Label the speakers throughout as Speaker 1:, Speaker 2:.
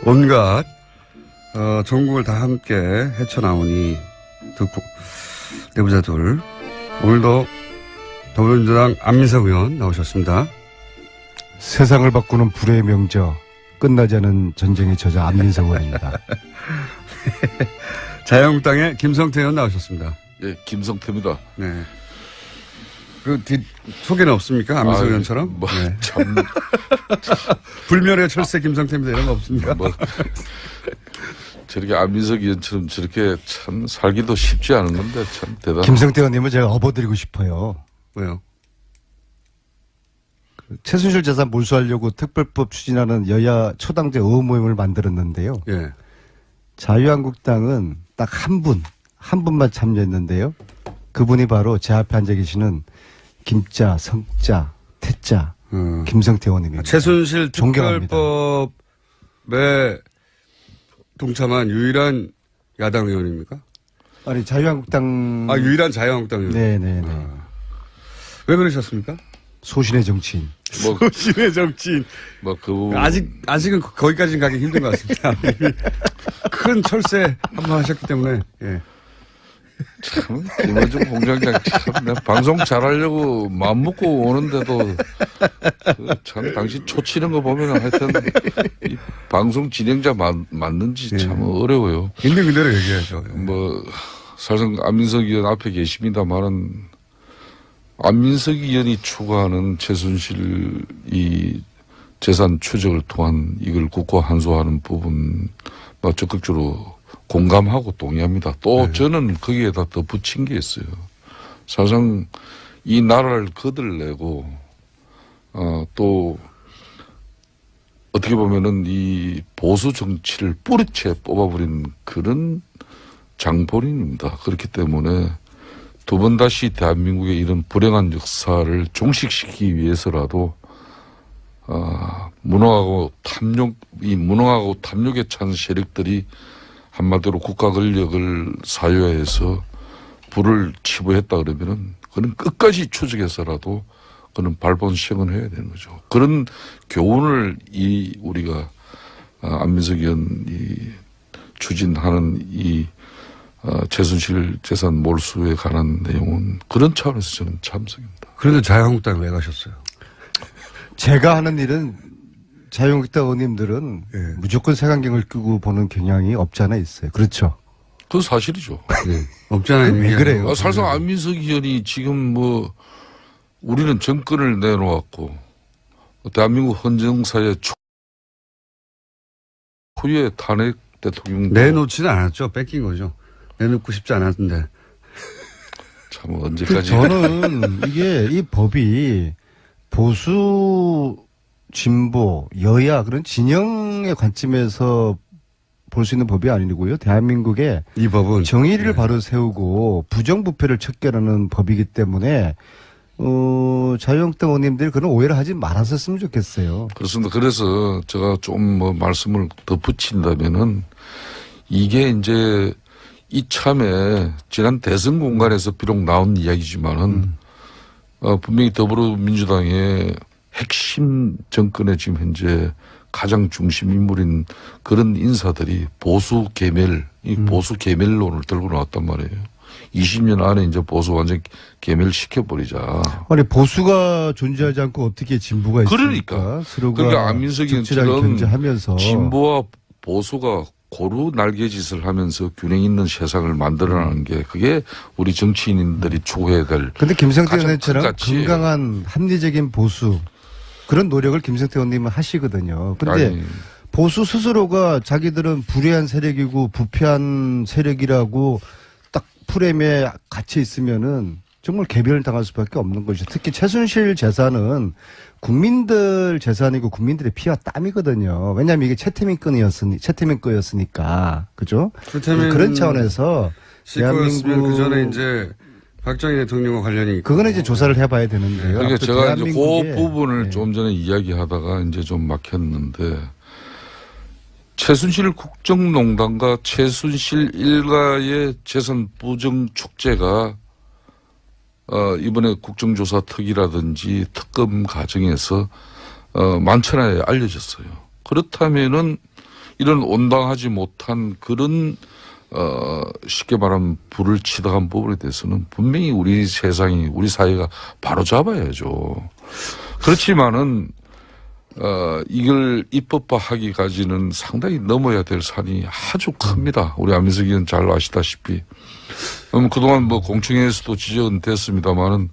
Speaker 1: 온갖 전국을 다 함께 헤쳐나오니 두 내부자들 오늘도 더불어민주당 안민석 의원 나오셨습니다.
Speaker 2: 세상을 바꾸는 불의 명저 끝나지 않은 전쟁의 저자 안민석 의원입니다.
Speaker 1: 자유한국당의 김성태 의원 나오셨습니다.
Speaker 3: 예, 김성태입니다.
Speaker 1: 네. 그 뒤 소개는 없습니까? 안민석 의원처럼?
Speaker 3: 뭐,
Speaker 1: 네.
Speaker 3: 참.
Speaker 1: 불멸의 철새 김성태입니다. 이런 거 없습니까?
Speaker 3: 뭐, 저렇게 안민석 의원처럼 저렇게 참 살기도 쉽지 않은 건데 참 대단한.
Speaker 2: 김성태 의원님은 제가 업어드리고 싶어요.
Speaker 1: 왜요?
Speaker 2: 최순실 재산 몰수하려고 특별법 추진하는 여야 초당제 의원모임을 만들었는데요.
Speaker 1: 예.
Speaker 2: 자유한국당은 딱 한 분만 참여했는데요. 그분이 바로 제 앞에 앉아 계시는 김자, 성자, 태자, 김성태 의원님입니다.
Speaker 1: 최순실
Speaker 2: 존경합니다.
Speaker 1: 특별법에 동참한 유일한 야당 의원입니까?
Speaker 2: 아니 자유한국당
Speaker 1: 유일한 자유한국당 의원.
Speaker 2: 네네네.
Speaker 1: 왜 그러셨습니까?
Speaker 2: 소신의 정치인.
Speaker 1: 소신의 정치인. 아직은 거기까지는 가기 힘든 것 같습니다. 큰 철새 한번 하셨기 때문에. 예.
Speaker 3: 참, 김어준 공장장 참, 내가 방송 잘하려고 마음 먹고 오는데도 참 당신 초치는 거 보면 하여튼 이 방송 진행자 맞는지 참 어려워요.
Speaker 1: 있는 그대로 얘기하죠.
Speaker 3: 뭐 사실상 안민석 의원 앞에 계십니다만은 안민석 의원이 추구하는 최순실 이 재산 추적을 통한 이걸 국고 환수하는 부분 적극적으로 공감하고 동의합니다. 또 저는 거기에다 더 붙인 게 있어요. 사실상 이 나라를 거들내고 또 어떻게 보면은 이 보수 정치를 뿌리채 뽑아버린 그런 장본인입니다. 그렇기 때문에 두 번 다시 대한민국의 이런 불행한 역사를 종식시키기 위해서라도 무능하고 탐욕에 찬 세력들이 한마디로 국가 권력을 사유화해서 불을 치부했다 그러면은 그는 끝까지 추적해서라도 그는 발본 시행을 해야 되는 거죠. 그런 교훈을 우리가 안민석 의원이 추진하는 최순실 재산 몰수에 관한 내용은 그런 차원에서 저는 참석입니다.
Speaker 1: 그런데 자유한국당 왜 가셨어요?
Speaker 2: 제가 하는 일은 자유한국당 의원님들은 무조건 색안경을 끼고 보는 경향이 없지 않아 있어요. 그렇죠?
Speaker 3: 그건 사실이죠.
Speaker 1: 없지 않아 있는
Speaker 2: 왜 그래요?
Speaker 3: 사실상 안민석 의원이 지금 우리는 정권을 내놓았고 대한민국 헌정사의 초유의 탄핵 대통령
Speaker 1: 내놓지는 않았죠. 뺏긴 거죠. 내놓고 싶지 않았는데.
Speaker 3: 참 언제까지.
Speaker 2: 저는 이 법이 보수, 진보, 여야 그런 진영의 관점에서 볼 수 있는 법이 아니고요. 대한민국의
Speaker 1: 이 법은
Speaker 2: 정의를 바로 세우고 부정부패를 척결하는 법이기 때문에 자유한국당 의원님들이 그런 오해를 하지 말았었으면 좋겠어요.
Speaker 3: 그렇습니다. 그래서 제가 좀 말씀을 덧붙인다면은 이게 이제 이참에 지난 대선 공간에서 비록 나온 이야기지만은 분명히 더불어민주당의 핵심 정권의 지금 현재 가장 중심 인물인 그런 인사들이 보수 계멸론을 들고 나왔단 말이에요. 20년 안에 이제 보수 완전 계멸시켜버리자.
Speaker 2: 아니 보수가 존재하지 않고 어떻게 진보가 있습니까?
Speaker 3: 그러니까.
Speaker 2: 서로가
Speaker 3: 그러니까 안민석 의원처럼
Speaker 2: 견제하면서
Speaker 3: 진보와 보수가 고루 날개짓을 하면서 균형 있는 세상을 만들어내는 게 그게 우리 정치인들이 추구해야 될.
Speaker 2: 그런데 김성태
Speaker 3: 가장
Speaker 2: 의원처럼
Speaker 3: 큰 가치예요.
Speaker 2: 건강한 합리적인 보수 그런 노력을 김성태 의원님은 하시거든요. 그런데 보수 스스로가 자기들은 불의한 세력이고 부패한 세력이라고 딱 프레임에 갇혀 있으면은 정말 개별을 당할 수밖에 없는 것이죠. 특히 최순실 재산은 국민들 재산이고 국민들의 피와 땀이거든요. 왜냐하면 이게 채태민 거였으니까. 그죠? 그런 차원에서
Speaker 1: 대한민국 그 전에 이제 박정희 대통령과 관련이
Speaker 2: 그거는 이제 조사를 해봐야 되는데요.
Speaker 3: 그러니까 제가 이제 그
Speaker 2: 대한민국의
Speaker 3: 부분을 좀 전에 이야기하다가 이제 좀 막혔는데 최순실 국정농단과 최순실 일가의 재산 부정 축제가 이번에 국정조사 특위라든지 특검 과정에서 만천하에 알려졌어요. 그렇다면은 이런 온당하지 못한 그런 쉽게 말하면 불을 치닫은 부분에 대해서는 분명히 우리 세상이 우리 사회가 바로 잡아야죠. 그렇지만은 이걸 입법화하기까지는 상당히 넘어야 될 산이 아주 큽니다. 우리 안민석 의원 잘 아시다시피. 그동안 뭐 공청회에서도 지적은 됐습니다만은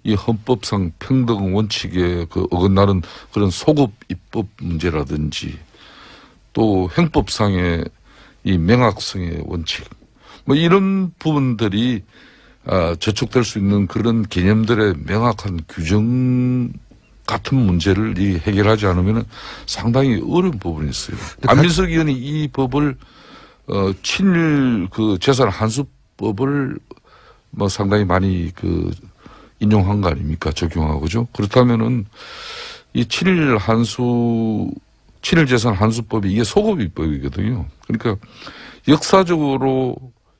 Speaker 3: 이 헌법상 평등 원칙에 그 어긋나는 그런 소급 입법 문제라든지 또 형법상의 이 명확성의 원칙 뭐 이런 부분들이 저촉될 수 있는 그런 개념들의 명확한 규정 같은 문제를 해결하지 않으면 상당히 어려운 부분이 있어요. 안민석 의원이 이 법을 친일 그 재산 환수법을 뭐 상당히 많이 그 인용한 거 아닙니까? 적용하고죠. 그렇다면은 이 친일 재산 환수법이 이게 소급 입법이거든요. 그러니까 역사적으로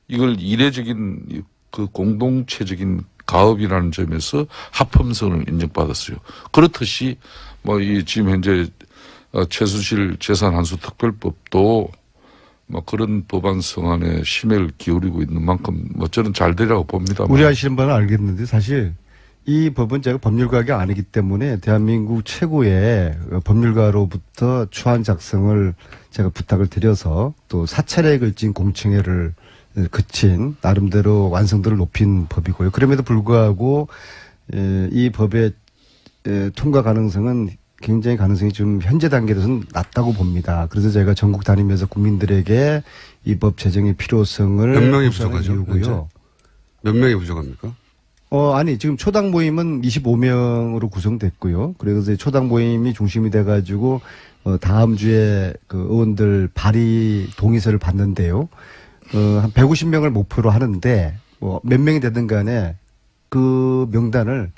Speaker 3: 이걸 이례적인 그 공동체적인 가업이라는 점에서 합헌성을 인정받았어요. 그렇듯이 뭐 이 지금 현재 최순실 재산 환수 특별법도 뭐 그런 법안 성안에 심혈을 기울이고 있는 만큼 뭐 저는 잘 되라고 봅니다.
Speaker 2: 우려하시는 바는 알겠는데 사실 이 법은 제가 법률가가 아니기 때문에 대한민국 최고의 법률가로부터 초안 작성을 제가 부탁을 드려서 또 사찰에 걸친 공청회를 그친 나름대로 완성도를 높인 법이고요. 그럼에도 불구하고 이 법의 통과 가능성은 굉장히 가능성이 좀 현재 단계에서는 낮다고 봅니다. 그래서 제가 전국 다니면서 국민들에게 이 법 제정의 필요성을
Speaker 1: 몇 명이 부족하죠?
Speaker 2: 이유고요.
Speaker 1: 몇 명이 부족합니까?
Speaker 2: 아니 지금 초당 모임은 25명으로 구성됐고요. 그래서 초당 모임이 중심이 돼가지고 다음 주에 그 의원들 발의 동의서를 받는데요. 한 150명을 목표로 하는데 뭐 몇 명이 되든 간에 그 명단을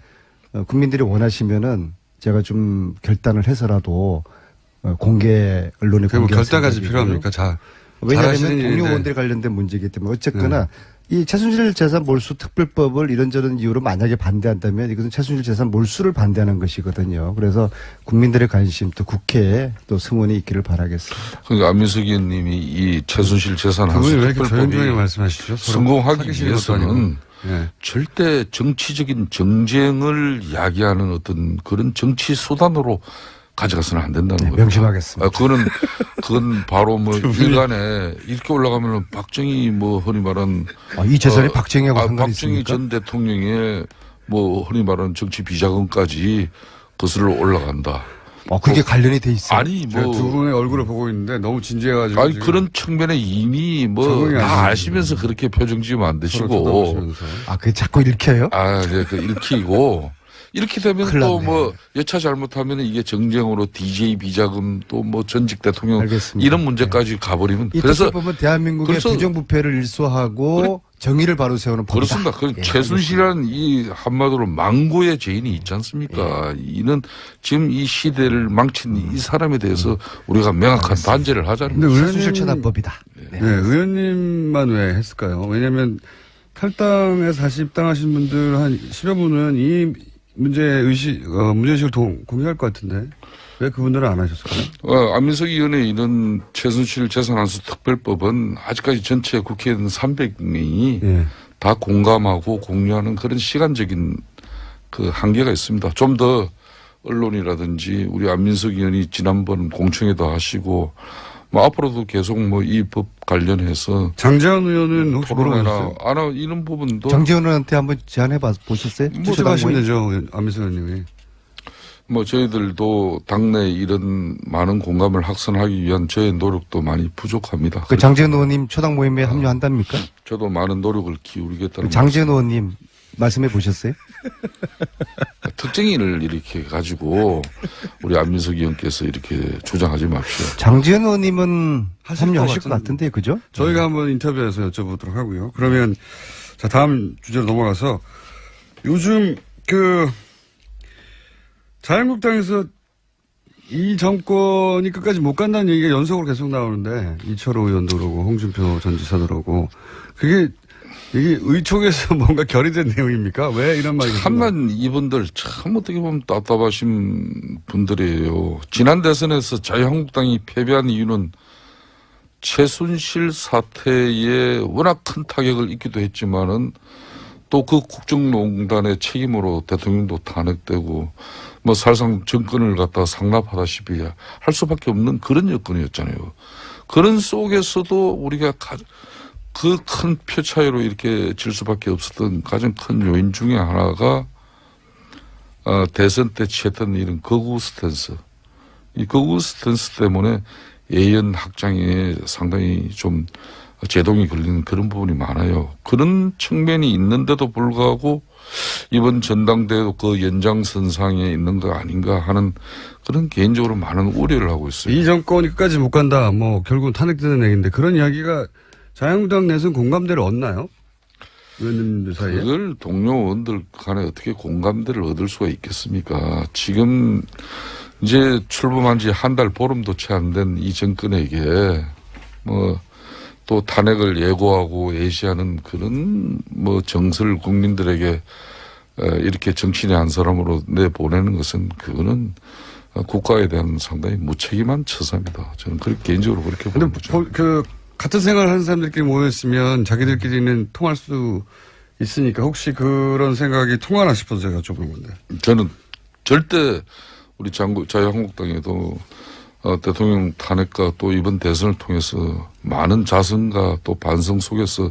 Speaker 2: 국민들이 원하시면은 제가 좀 결단을 해서라도 공개 언론에
Speaker 1: 뭐 결단까지 필요합니까?
Speaker 2: 왜냐하면 동료 의원들에 관련된 문제이기 때문에 어쨌거나 이 최순실 재산 몰수 특별법을 이런저런 이유로 만약에 반대한다면 이것은 최순실 재산 몰수를 반대하는 것이거든요. 그래서 국민들의 관심 또 국회에 또 승원이 있기를 바라겠습니다.
Speaker 3: 그러니까 안민석 의원님이 이 최순실 재산 환수
Speaker 1: 왜 이렇게 조용조용히
Speaker 3: 특별법이
Speaker 1: 말씀하시죠?
Speaker 3: 성공하기 위해서는
Speaker 1: 네.
Speaker 3: 절대 정치적인 정쟁을 야기하는 어떤 그런 정치 수단으로 가져가서는 안 된다는 거예요.
Speaker 2: 명심하겠습니다.
Speaker 3: 그건 바로 뭐 일간에 이렇게 올라가면은 박정희 뭐 흔히 말한
Speaker 2: 이 재산이 박정희하고 상관이
Speaker 3: 박정희
Speaker 2: 있습니까?
Speaker 3: 전 대통령의 뭐 흔히 말하는 정치 비자금까지 거슬러 올라간다.
Speaker 2: 그게 관련이 돼 있어요.
Speaker 3: 아니
Speaker 1: 뭐
Speaker 3: 뭐
Speaker 1: 두 분의 얼굴을 보고 있는데 너무 진지해가지고
Speaker 3: 아니 그런 측면에 이미 뭐 다 아시면서 그렇게 표정 지으면 안 되시고
Speaker 2: 그게 자꾸 읽혀요?
Speaker 3: 이제 그 읽히고 이렇게 되면 또 뭐 여차 잘못하면 이게 정쟁으로 DJ 비자금 또 뭐 전직 대통령
Speaker 2: 알겠습니다.
Speaker 3: 이런 문제까지 가버리면
Speaker 2: 이 특별법은 대한민국의 부정부패를 일소하고 정의를 바로 세우는 법이다.
Speaker 3: 그렇습니다. 최순실이라는 이 한마디로 망고의 죄인이 있지 않습니까? 이는 지금 이 시대를 망친 이 사람에 대해서 우리가 명확한 반제를 하자는
Speaker 2: 거죠. 최순실 체납법이다.
Speaker 1: 의원님만 왜 했을까요? 왜냐하면 탈당해서 다시 입당하신 분들 한 10여 분은 이 문제의식을 공유할 것 같은데 왜 그분들은 안 하셨을까요?
Speaker 3: 안민석 의원의 이런 최순실 재산환수 특별법은 아직까지 전체 국회의원 300명이 다 공감하고 공유하는 그런 시간적인 그 한계가 있습니다. 좀 더 언론이라든지 우리 안민석 의원이 지난번 공청회도 하시고 뭐 앞으로도 계속 뭐 이 법 관련해서
Speaker 1: 장재원 의원은 혹시
Speaker 3: 토론회나 이런 부분도
Speaker 2: 장재원 의원한테 한번 제안해 보셨어요?
Speaker 1: 뭐 제가 하시면 되죠. 안민석 의원님이.
Speaker 3: 뭐 저희들도 당내 이런 많은 공감을 확산하기 위한 저의 노력도 많이 부족합니다.
Speaker 2: 장재원 의원님 초당 모임에 합류한답니까?
Speaker 3: 저도 많은 노력을 기울이겠다는.
Speaker 2: 장재원 의원님 말씀해 보셨어요?
Speaker 3: 특정인을 이렇게 가지고 우리 안민석 의원께서 이렇게 주장하지 맙시오.
Speaker 2: 장재원 의원님은 합류하실 것 같은데, 그죠?
Speaker 1: 저희가 한번 인터뷰에서 여쭤보도록 하고요. 그러면 자 다음 주제로 넘어가서 요즘 자유한국당에서 이 정권이 끝까지 못 간다는 얘기가 연속으로 계속 나오는데 이철호 의원도 그러고 홍준표 전 지사도 그러고 그게 이게 의총에서 뭔가 결의된 내용입니까? 왜 이런 말이
Speaker 3: 참만 이분들 참 어떻게 보면 답답하신 분들이에요. 지난 대선에서 자유한국당이 패배한 이유는 최순실 사태에 워낙 큰 타격을 입기도 했지만은 또 그 국정농단의 책임으로 대통령도 탄핵되고 뭐 사실상 정권을 갖다 상납하다시피 할 수밖에 없는 그런 여건이었잖아요. 그런 속에서도 우리가 그 큰 표 차이로 이렇게 질 수밖에 없었던 가장 큰 요인 중에 하나가 대선 때 취했던 이런 거구 스탠스. 이 거구 스탠스 때문에 예연 확장에 상당히 좀 제동이 걸리는 그런 부분이 많아요. 그런 측면이 있는데도 불구하고 이번 전당대회도 그 연장선상에 있는 거 아닌가 하는 그런 개인적으로 많은 우려를 하고 있어요.
Speaker 1: 이 정권이 끝까지 못 간다. 뭐 결국은 탄핵되는 얘기인데 그런 이야기가 자유한국당 내에서는 공감대를 얻나요? 의원님들 사이에?
Speaker 3: 그걸 동료 의원들 간에 어떻게 공감대를 얻을 수가 있겠습니까? 지금 이제 출범한 지 한 달 보름도 채 안 된 이 정권에게 뭐 또 탄핵을 예고하고 예시하는 그런 뭐 정서를 국민들에게 이렇게 정치인의 한 사람으로 내보내는 것은 그거는 국가에 대한 상당히 무책임한 처사입니다. 저는 그렇게 개인적으로 그렇게 보는 거죠.
Speaker 1: 그 같은 생각을 하는 사람들끼리 모였으면 자기들끼리는 통할 수 있으니까 혹시 그런 생각이 통하나 싶어서 제가 여쭤보는 건데.
Speaker 3: 저는 절대 우리 자유한국당에도 대통령 탄핵과 또 이번 대선을 통해서 많은 자성과 또 반성 속에서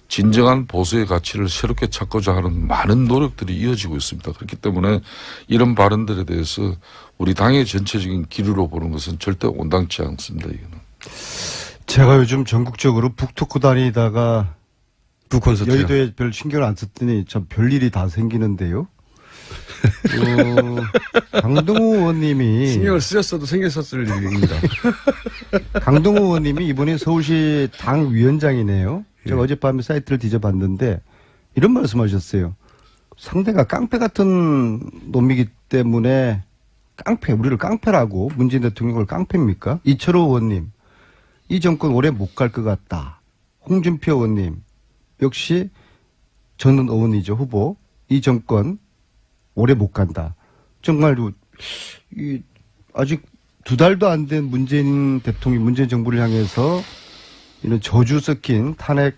Speaker 3: 진정한 보수의 가치를 새롭게 찾고자 하는 많은 노력들이 이어지고 있습니다. 그렇기 때문에 이런 발언들에 대해서 우리 당의 전체적인 기류로 보는 것은 절대 온당치 않습니다. 이거는.
Speaker 2: 제가 요즘 전국적으로 북토크 다니다가
Speaker 1: 북콘서트
Speaker 2: 여의도에 별 신경을 안 썼더니 참 별일이 다 생기는데요. 강동우 의원님이
Speaker 1: 신경을 쓰셨어도 생겼었을 일입니다.
Speaker 2: 강동우 의원님이 이번에 서울시 당 위원장이네요. 제가 어젯밤에 사이트를 뒤져봤는데 이런 말씀하셨어요. 상대가 깡패 같은 놈이기 때문에 우리를 깡패라고 문재인 대통령을 깡패입니까? 이철호 의원님, 이 정권 오래 못 갈 것 같다. 홍준표 의원님, 역시 저는 의원이죠, 후보. 이 정권 오래 못 간다. 정말 아직 2달도 안 된 문재인 정부를 향해서 이런 저주 섞인 탄핵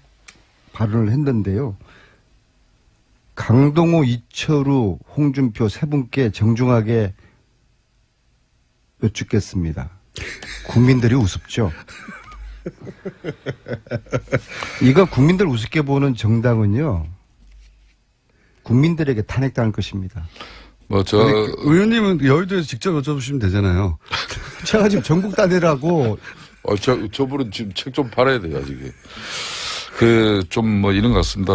Speaker 2: 발언을 했는데요. 강동호, 이철우, 홍준표 세 분께 정중하게 여쭙겠습니다. 국민들이 우습죠. 이거 국민들 우습게 보는 정당은요. 국민들에게 탄핵당할 것입니다.
Speaker 1: 의원님은 여의도에서 직접 여쭤보시면 되잖아요.
Speaker 2: 제가 지금 전국 단위라고.
Speaker 3: 저분은 지금 책 좀 팔아야 돼요, 아직. 좀 이런 것 같습니다.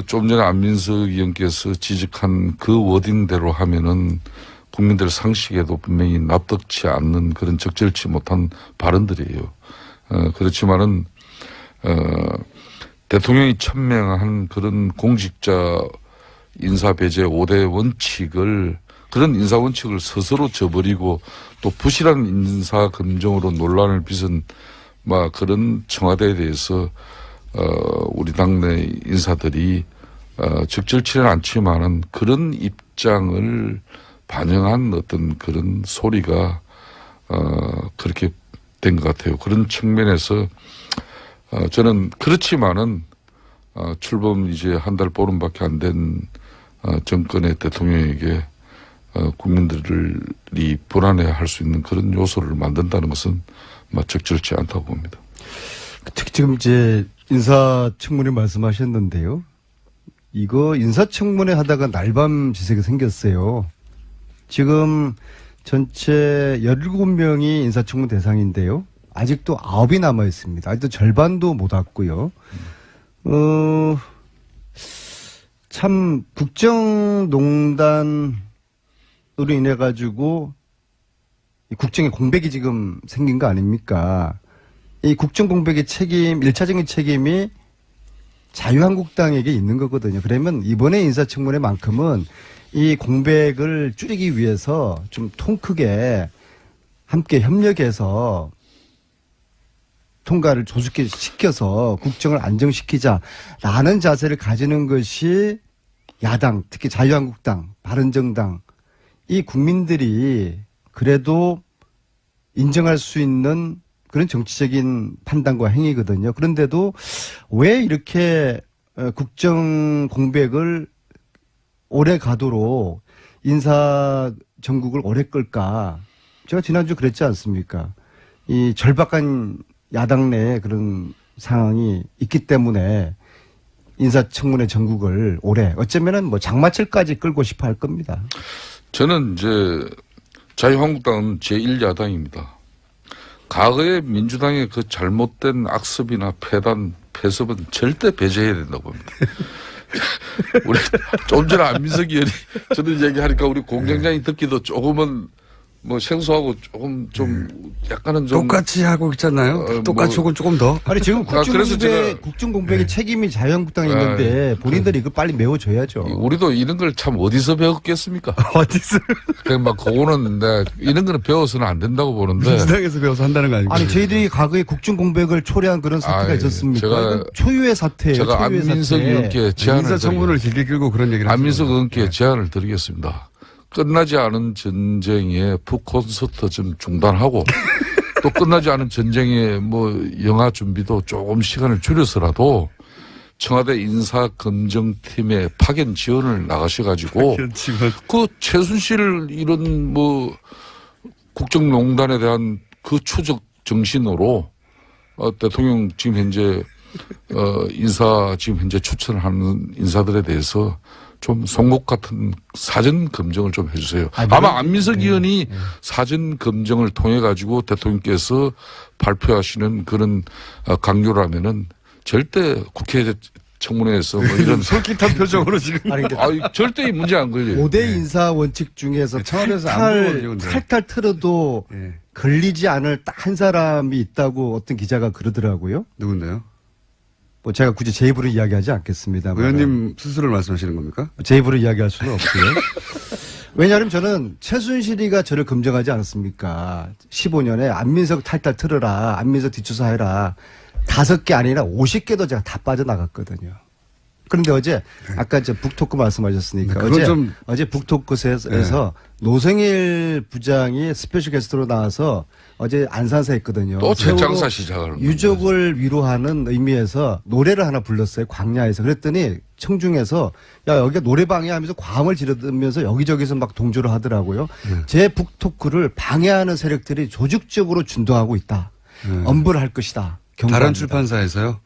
Speaker 3: 좀 전에 안민석 의원께서 지적한 그 워딩대로 하면은 국민들 상식에도 분명히 납득치 않는 그런 적절치 못한 발언들이에요. 그렇지만은, 대통령이 천명한 그런 공직자 인사 배제 5대 원칙을 그런 인사 원칙을 스스로 저버리고 또 부실한 인사 검증으로 논란을 빚은 그런 청와대에 대해서 우리 당내 인사들이 적절치는 않지만은 그런 입장을 반영한 어떤 그런 소리가 그렇게 된 것 같아요. 그런 측면에서 저는 그렇지만은 출범 이제 한 달 보름밖에 안 된 정권의 대통령에게 국민들이 불안해할 수 있는 그런 요소를 만든다는 것은 적절치 않다고 봅니다.
Speaker 2: 특히 지금 이제 인사청문회 말씀하셨는데요. 이거 인사청문회 하다가 날밤 지색이 생겼어요. 지금 전체 17명이 인사청문 대상인데요. 아직도 9이 남아 있습니다. 아직도 절반도 못 왔고요. 참 국정농단으로 인해 가지고 국정에 공백이 지금 생긴 거 아닙니까? 이 국정 공백의 책임, 1차적인 책임이 자유한국당에게 있는 거거든요. 그러면 이번에 인사청문회만큼은 이 공백을 줄이기 위해서 좀 통 크게 함께 협력해서 통과를 조속히 시켜서 국정을 안정시키자라는 자세를 가지는 것이 야당, 특히 자유한국당, 바른정당 이 국민들이 그래도 인정할 수 있는 그런 정치적인 판단과 행위거든요. 그런데도 왜 이렇게 국정 공백을 오래 가도록 인사 정국을 오래 끌까? 제가 지난주 그랬지 않습니까? 이 절박한 야당 내에 그런 상황이 있기 때문에 인사청문회 정국을 오래 어쩌면은 뭐 장마철까지 끌고 싶어 할 겁니다.
Speaker 3: 저는 이제 자유한국당은 제1야당입니다. 과거의 민주당의 그 잘못된 악습이나 폐단, 폐습은 절대 배제해야 된다고 봅니다. 우리 좀 전에 안민석 의원이 저는 얘기하니까 우리 공장장이 듣기도 조금은 뭐 생소하고 조금 좀 약간은 좀
Speaker 1: 똑같이 하고 있잖아요. 똑같이 혹은 조금 더.
Speaker 2: 아니 지금
Speaker 3: 그래서 제가
Speaker 2: 국정 공백의 책임이 자유한국당에 있는데 본인들이 이거 빨리 메워줘야죠.
Speaker 3: 우리도 이런 걸 참 어디서 배웠겠습니까?
Speaker 1: 어디서?
Speaker 3: 그냥 막 그거는 이런 거는 배워서는 안 된다고 보는데.
Speaker 1: 민주당에서 배워서 한다는 거 아니고.
Speaker 2: 아니 저희들이 과거에 국정 공백을 초래한 그런 사태가 있었습니까? 이건 초유의 사태예요.
Speaker 3: 제가
Speaker 2: 초유의
Speaker 3: 안민석
Speaker 2: 사태.
Speaker 3: 의원께 제안을
Speaker 1: 인사청문을 길게 끌고 그런 얘기를
Speaker 3: 안민석
Speaker 1: 하시는
Speaker 3: 의원께
Speaker 1: 거예요.
Speaker 3: 제안을 드리겠습니다. 끝나지 않은 전쟁의 북콘서트 좀 중단하고 또 끝나지 않은 전쟁의 뭐 영화 준비도 조금 시간을 줄여서라도 청와대 인사검증팀에 파견 지원을 나가셔가지고 그 최순실 이런 뭐 국정농단에 대한 그 추적 정신으로 대통령 지금 현재 인사 지금 현재 추천하는 인사들에 대해서 좀 송곳 같은 사전 검증을 좀 해주세요. 아마 안민석 의원이 사전 검증을 통해 가지고 대통령께서 발표하시는 그런 강요라면은 절대 국회 청문회에서 뭐 이런
Speaker 1: 솔깃한 표정으로 지금.
Speaker 2: 아니,
Speaker 3: 절대 이 문제 안 걸려요.
Speaker 2: 5대 인사 원칙 중에서
Speaker 1: 청와대에서 안 물어보죠, 근데.
Speaker 2: 탈탈 틀어도
Speaker 1: 예.
Speaker 2: 걸리지 않을 딱 한 사람이 있다고 어떤 기자가 그러더라고요.
Speaker 1: 누군데요?
Speaker 2: 뭐 제가 굳이 제 입으로 이야기하지 않겠습니다.
Speaker 1: 의원님 스스로를 말씀하시는 겁니까?
Speaker 2: 제 입으로 이야기할 수는 없고요. 왜냐하면 저는 최순실이가 저를 검증하지 않았습니까? 15년에 안민석 탈탈 틀어라, 안민석 뒷조사해라. 5개 아니라 50개도 제가 다 빠져나갔거든요. 그런데 어제 아까 저 북토크 말씀하셨으니까 어제 북토크에서 노성일 부장이 스페셜 게스트로 나와서 어제 안산사 했거든요.
Speaker 3: 또 재장사 시작을.
Speaker 2: 유족을 위로하는 의미에서 노래를 하나 불렀어요. 광야에서. 그랬더니 청중에서 야 여기가 노래방이야 하면서 과음을 지르면서 여기저기서 막 동조를 하더라고요. 제 북토크를 방해하는 세력들이 조직적으로 준동하고 있다. 엄벌을 할 것이다. 경고합니다.
Speaker 1: 다른 출판사에서요?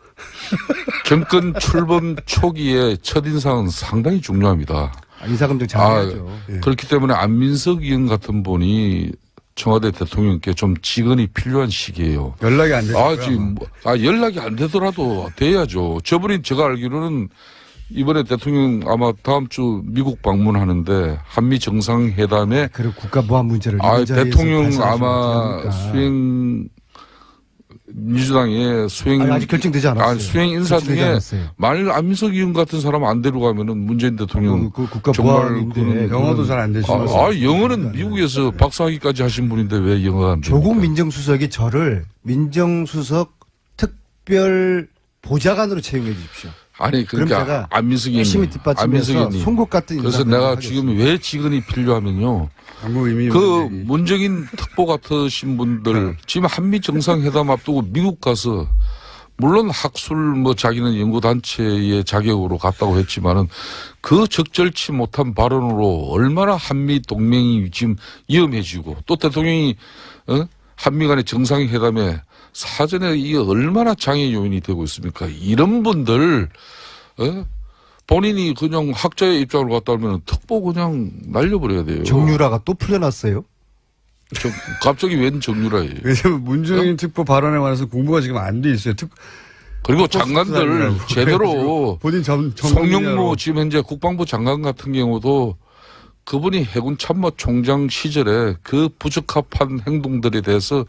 Speaker 3: 정권 출범 초기에 첫인상은 상당히 중요합니다.
Speaker 2: 인사검증 잘해야죠.
Speaker 3: 그렇기 때문에 안민석 의원 같은 분이 청와대 대통령께 좀 직언이 필요한 시기예요.
Speaker 1: 연락이 안 되시고요.
Speaker 3: 지금 연락이 안 되더라도 돼야죠. 저분이 제가 알기로는 이번에 대통령 아마 다음 주 미국 방문하는데 한미 정상회담에
Speaker 2: 그리고 국가보안 문제를
Speaker 3: 대통령 아마 민주당의
Speaker 2: 아직 결정되지 않았어요.
Speaker 3: 수행 인사 중에 만일 안민석 의원 같은 사람 안 데려가면은 문재인 대통령 정말
Speaker 1: 영어도 잘 안 되시고
Speaker 3: 영어는 미국에서 박사학위까지 하신 분인데 왜 영어가 안 됩니까?
Speaker 2: 조국 민정수석이 저를 민정수석 특별 보좌관으로 채용해 주십시오.
Speaker 3: 아니 그러니까 안민석 의원님,
Speaker 2: 열심히 뒷받침해서 송곳 같은
Speaker 3: 그래서 내가 지금 왜 직언이 필요하면요. 그 문정인 특보 같으신 분들 지금 한미 정상회담 앞두고 미국 가서 물론 학술 뭐 자기는 연구단체의 자격으로 갔다고 했지만은 그 적절치 못한 발언으로 얼마나 한미 동맹이 지금 위험해지고 또 대통령이 한미 간의 정상회담에 사전에 이게 얼마나 장애 요인이 되고 있습니까? 이런 분들 본인이 그냥 학자의 입장으로 갔다 오면 특보 그냥 날려버려야 돼요.
Speaker 2: 정유라가 또 풀려났어요?
Speaker 3: 갑자기 웬 정유라예요?
Speaker 1: 왜냐면 문재인 특보 발언에 관해서 공부가 지금 안 돼 있어요.
Speaker 3: 그리고 장관들 제대로
Speaker 1: 본인
Speaker 3: 송영무 지금 현재 국방부 장관 같은 경우도 그분이 해군 참모총장 시절에 그 부적합한 행동들에 대해서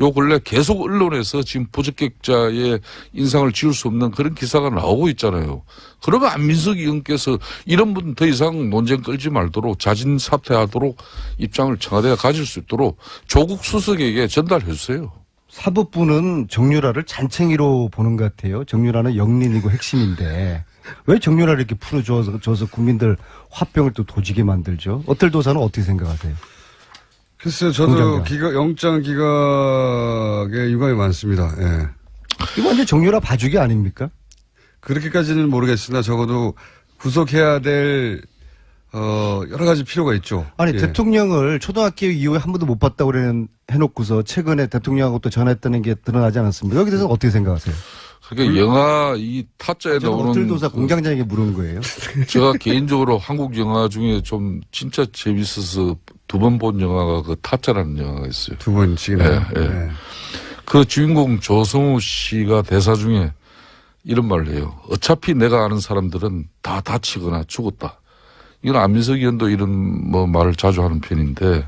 Speaker 3: 요 근래 계속 언론에서 지금 부적격자의 인상을 지울 수 없는 그런 기사가 나오고 있잖아요. 그러면 안민석 의원께서 이런 분 더 이상 논쟁 끌지 말도록 자진 사퇴하도록 입장을 청와대가 가질 수 있도록 조국 수석에게 전달해 주세요.
Speaker 2: 사법부는 정유라를 잔챙이로 보는 것 같아요. 정유라는 영린이고 핵심인데 왜 정유라를 이렇게 풀어줘서 국민들 화병을 또 도지게 만들죠? 어떨도사는 어떻게 생각하세요?
Speaker 1: 글쎄요, 저도
Speaker 2: 공장장.
Speaker 1: 영장 기각에 유감이 많습니다. 예.
Speaker 2: 이거 완전 정유라 봐주기 아닙니까?
Speaker 1: 그렇게까지는 모르겠으나 적어도 구속해야 될 여러 가지 필요가 있죠.
Speaker 2: 아니
Speaker 1: 예.
Speaker 2: 대통령을 초등학교 이후에 한 번도 못 봤다고 해놓고서 최근에 대통령하고 또 전화했다는 게 드러나지 않았습니까? 여기 대해서 어떻게 생각하세요?
Speaker 3: 그러니까 영화 이 타짜에 나오는
Speaker 2: 어떨도사 공장장에게 물은 거예요.
Speaker 3: 제가 개인적으로 한국 영화 중에 좀 진짜 재밌어서 두 번 본 영화가 그 타짜라는 영화가 있어요.
Speaker 1: 두 번씩이나.
Speaker 3: 예, 예. 그 주인공 조성우 씨가 대사 중에 이런 말을 해요. 어차피 내가 아는 사람들은 다 다치거나 죽었다. 이건 안민석 의원도 이런 말을 자주 하는 편인데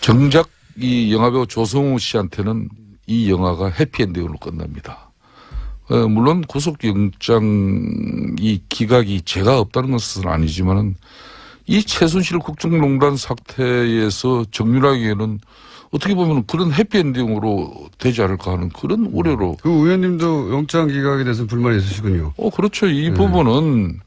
Speaker 3: 정작 이 영화배우 조성우 씨한테는 이 영화가 해피엔딩으로 끝납니다. 물론 구속영장 이 기각이 죄가 없다는 것은 아니지만은 이 최순실 국정농단 사태에서 정유라에게는 어떻게 보면 그런 해피엔딩으로 되지 않을까 하는 그런 우려로.
Speaker 1: 그 의원님도 영장 기각에 대해서 불만이 있으시군요.
Speaker 3: 그렇죠. 이 부분은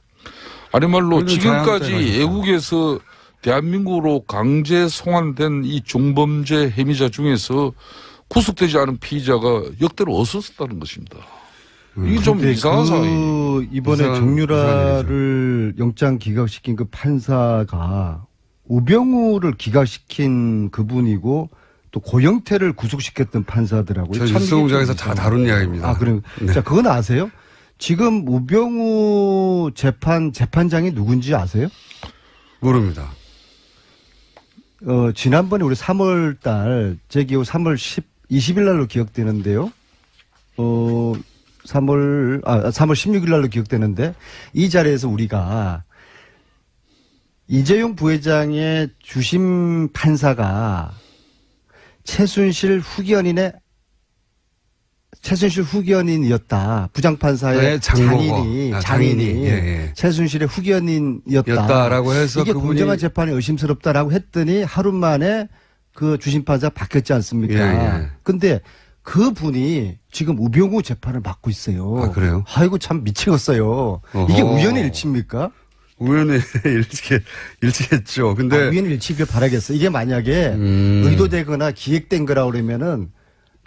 Speaker 3: 아니 말로 지금까지 애국에서 대한민국으로 강제 송환된 이 중범죄 혐의자 중에서 구속되지 않은 피의자가 역대로 없었다는 것입니다. 이게 좀 이상한 상황이에요.
Speaker 2: 이번에 정유라를 영장 기각시킨 그 판사가 우병우를 기각시킨 그분이고 또 고영태를 구속시켰던 판사더라고요.
Speaker 1: 저 뉴스공장에서 다 다룬 이야기입니다.
Speaker 2: 아, 그럼
Speaker 1: 네.
Speaker 2: 자, 그건 아세요? 지금 우병우 재판장이 누군지 아세요?
Speaker 1: 모릅니다.
Speaker 2: 지난번에 우리 3월 달, 제 기억 3월 20일 날로 기억되는데요. 3월 16일 날로 기억되는데 이 자리에서 우리가 이재용 부회장의 주심 판사가 최순실 후견인이었다. 부장판사의
Speaker 1: 네,
Speaker 2: 장인이
Speaker 1: 장인이. 예.
Speaker 2: 최순실의 후견인이었다라고
Speaker 1: 해서
Speaker 2: 이게
Speaker 1: 그분이
Speaker 2: 공정한 재판이 의심스럽다라고 했더니 하루 만에 그 주심판사 바뀌었지 않습니까?
Speaker 1: 예.
Speaker 2: 근데 그 분이 지금 우병우 재판을 맡고 있어요.
Speaker 1: 아, 그래요?
Speaker 2: 아이고 참 미치겠어요. 이게
Speaker 1: 어허.
Speaker 2: 우연의 일치입니까?
Speaker 1: 우연히 일치했죠. 근데
Speaker 2: 우연의 일치길 바라겠어. 이게 만약에 의도되거나 기획된 거라 그러면은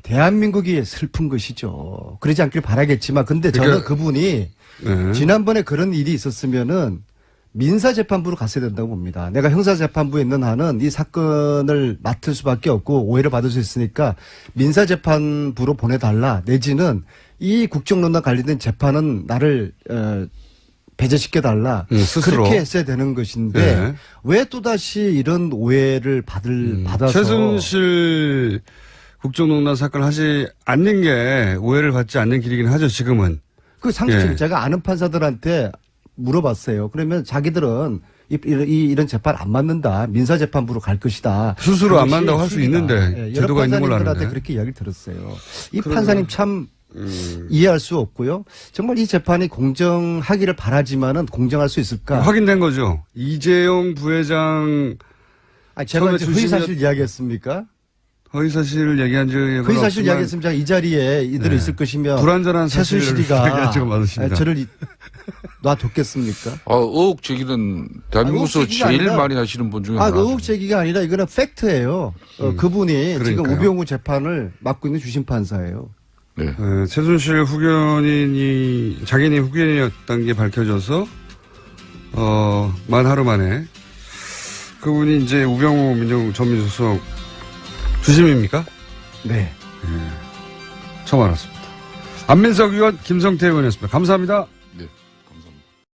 Speaker 2: 대한민국이 슬픈 것이죠. 그러지 않길 바라겠지만, 근데 저는
Speaker 1: 그러니까,
Speaker 2: 그분이
Speaker 1: 네.
Speaker 2: 지난번에 그런 일이 있었으면은 민사재판부로 갔어야 된다고 봅니다. 내가 형사재판부에 있는 한은 이 사건을 맡을 수밖에 없고 오해를 받을 수 있으니까 민사재판부로 보내달라. 내지는 이 국정농단 관련된 재판은 나를 배제시켜달라.
Speaker 1: 스스로.
Speaker 2: 그렇게 했어야 되는 것인데
Speaker 1: 네.
Speaker 2: 왜 또다시 이런 오해를 받아서
Speaker 1: 최순실 국정농단 사건을 하지 않는 게 오해를 받지 않는 길이긴 하죠. 지금은.
Speaker 2: 그 상식
Speaker 1: 예.
Speaker 2: 제가 아는 판사들한테 물어봤어요. 그러면 자기들은 이런 재판 안 맞는다. 민사재판부로 갈 것이다.
Speaker 1: 스스로 안
Speaker 2: 그것이
Speaker 1: 맞는다고 할 수
Speaker 2: 수리다.
Speaker 1: 있는데
Speaker 2: 예,
Speaker 1: 제도가 있는 걸로
Speaker 2: 여러 판사님들한테
Speaker 1: 아는데.
Speaker 2: 그렇게 이야기를 들었어요. 이 판사님 참 이해할 수 없고요. 정말 이 재판이 공정하기를 바라지만은 공정할 수 있을까?
Speaker 1: 확인된 거죠. 이재용 부회장
Speaker 2: 제가
Speaker 1: 처음에
Speaker 2: 허위사실 이야기했습니까?
Speaker 1: 허위사실 얘기한 적이
Speaker 2: 허위사실 이야기했으면 제가 이 자리에 이대로
Speaker 1: 네.
Speaker 2: 있을 것이면
Speaker 1: 불완전한 사실을
Speaker 2: 최순실이가
Speaker 1: 얘기한 적은 많으십니다.
Speaker 2: 저를 놔뒀겠습니까?
Speaker 3: 의혹 제기는 대한민국에서
Speaker 2: 의혹 제기가
Speaker 3: 제일
Speaker 2: 아니라-
Speaker 3: 많이 하시는 분 중에 하나.
Speaker 2: 의혹 제기가 아니라 이거는 팩트예요. 그분이 지금
Speaker 1: 그러니까요.
Speaker 2: 우병우 재판을 맡고 있는 주심판사예요.
Speaker 3: 네.
Speaker 1: 최순실 자기네 후견인이었다는 게 밝혀져서 만 하루 만에 그분이 이제 우병우 전 민정수석 주심입니까?
Speaker 2: 네.
Speaker 1: 처음 알았습니다. 안민석 의원, 김성태 의원이었습니다. 감사합니다.
Speaker 3: 네.